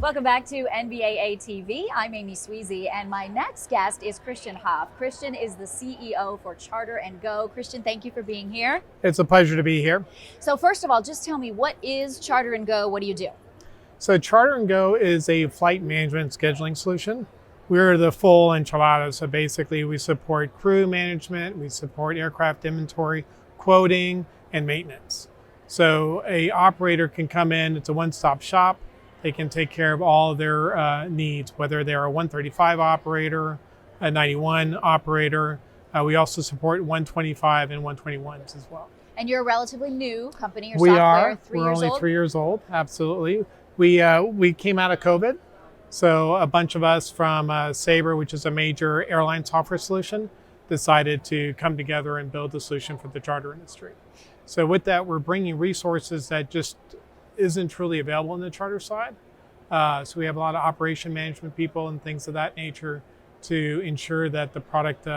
Welcome back to NBAA TV. I'm Amy Sweezy, and my next guest is Christian Huff. Christian is the CEO for Charter and Go. Christian, thank you for being here. It's a pleasure to be here. So first of all, just tell me, what is Charter and Go? What do you do? So Charter and Go is a flight management scheduling solution. We're the full enchilada. So basically we support crew management, we support aircraft inventory, quoting, and maintenance. So a operator can come in, it's a one-stop shop. They can take care of all of their needs, whether they're a 135 operator, a 91 operator. We also support 125 and 121s as well. And you're a relatively new company. Your We software, are. 3 We're years only old? 3 years old. Absolutely. We came out of COVID, so a bunch of us from Sabre, which is a major airline software solution, decided to come together and build a solution for the charter industry. So with that, we're bringing resources that just isn't truly available in the charter side. So we have a lot of operation management people and things of that nature to ensure that the product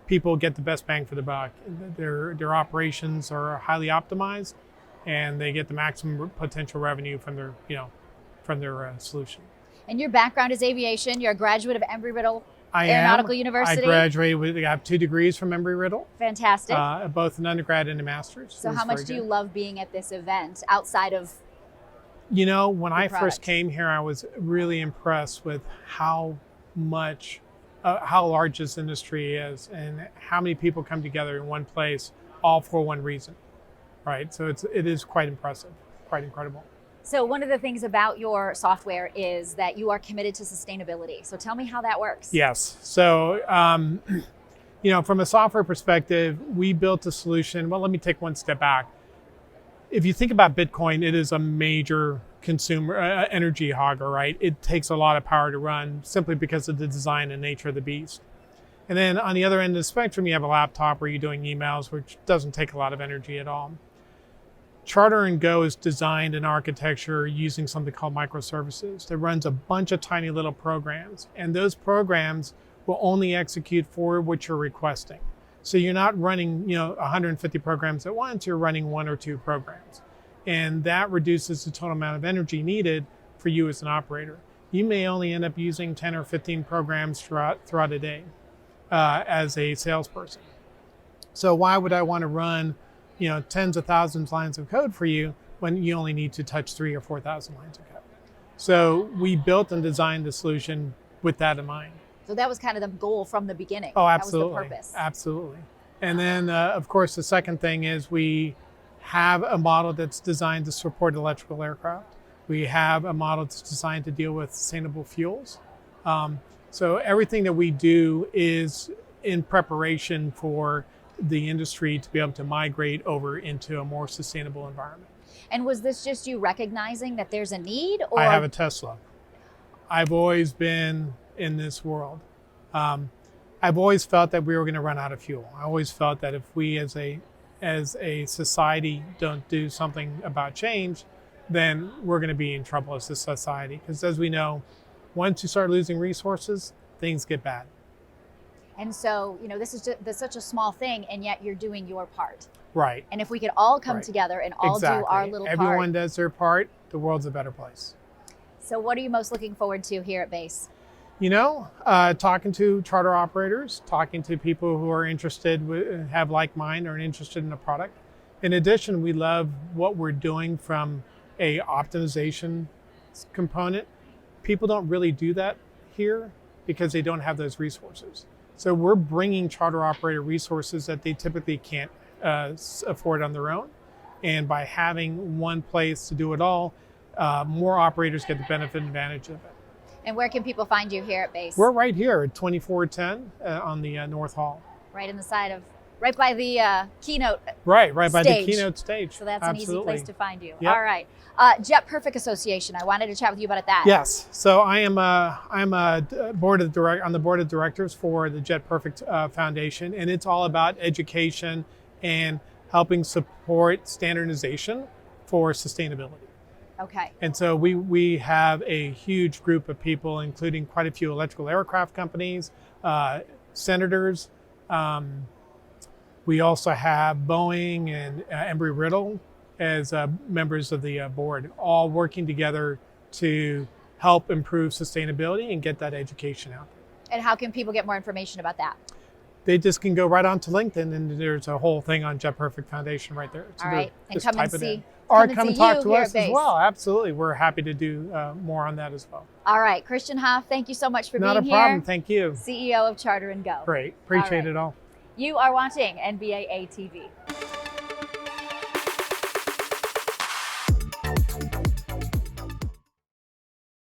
people get the best bang for the buck. Their operations are highly optimized, and they get the maximum potential revenue from their solution. And your background is aviation. You're a graduate of Embry-Riddle I Aeronautical am. University. I graduated. I have 2 degrees from Embry-Riddle. Fantastic. Both an undergrad and a master's. So how much do you love being at this event outside of? You know, when I product? first came here, I was really impressed with how large this industry is and how many people come together in one place, all for one reason, right? So it is quite impressive, quite incredible. So one of the things about your software is that you are committed to sustainability. So tell me how that works. Yes. So, from a software perspective, we built a solution. Well, let me take one step back. If you think about Bitcoin, it is a major consumer energy hogger, right? It takes a lot of power to run simply because of the design and nature of the beast. And then on the other end of the spectrum, you have a laptop where you're doing emails, which doesn't take a lot of energy at all. Charter and Go is designed in architecture using something called microservices that runs a bunch of tiny little programs. And those programs will only execute for what you're requesting. So you're not running, 150 programs at once, you're running 1 or 2 programs. And that reduces the total amount of energy needed for you as an operator. You may only end up using 10 or 15 programs throughout a day as a salesperson. So why would I want to run tens of thousands of lines of code for you when you only need to touch 3,000 or 4,000 lines of code? So we built and designed the solution with that in mind. So that was kind of the goal from the beginning. Oh, absolutely. That was the purpose. Absolutely. And then, of course, the second thing is we have a model that's designed to support electrical aircraft. We have a model that's designed to deal with sustainable fuels. So everything that we do is in preparation for the industry to be able to migrate over into a more sustainable environment. And was this just you recognizing that there's a need? Or? I have a Tesla. I've always been in this world. I've always felt that we were going to run out of fuel. I always felt that if we as a society don't do something about change, then we're going to be in trouble as a society. Because as we know, once you start losing resources, things get bad. And so, this is such a small thing, and yet you're doing your part. Right. And if we could all come together and all do our little part. Everyone does their part, the world's a better place. So what are you most looking forward to here at Base? Talking to charter operators, talking to people who are interested, have like mind, or interested in a product. In addition, we love what we're doing from a optimization component. People don't really do that here because they don't have those resources. So we're bringing charter operator resources that they typically can't afford on their own. And by having one place to do it all, more operators get the benefit and advantage of it. And where can people find you here at Base? We're right here at 2410 on the North Hall. Right by the keynote Right by stage. the keynote stage. So that's Absolutely. an easy place to find you. Yep. All right. Jet Perfect Association. I wanted to chat with you about that. Yes. So I'm on the board of directors for the Jet Perfect Foundation, and it's all about education and helping support standardization for sustainability. Okay. And so we have a huge group of people, including quite a few electrical aircraft companies, senators. We also have Boeing and Embry-Riddle as members of the board, all working together to help improve sustainability and get that education out. And how can people get more information about that? They just can go right onto LinkedIn, and there's a whole thing on Jet Perfect Foundation right there. So All right, and just come and type it see. in. Or come and see talk you to here us at Base. as well. Absolutely. We're happy to do more on that as well. All right, Christian Huff, thank you so much for Not being a problem. here. Thank you. CEO of Charter and Go. Great. Appreciate right. it all. You are watching NBAA TV.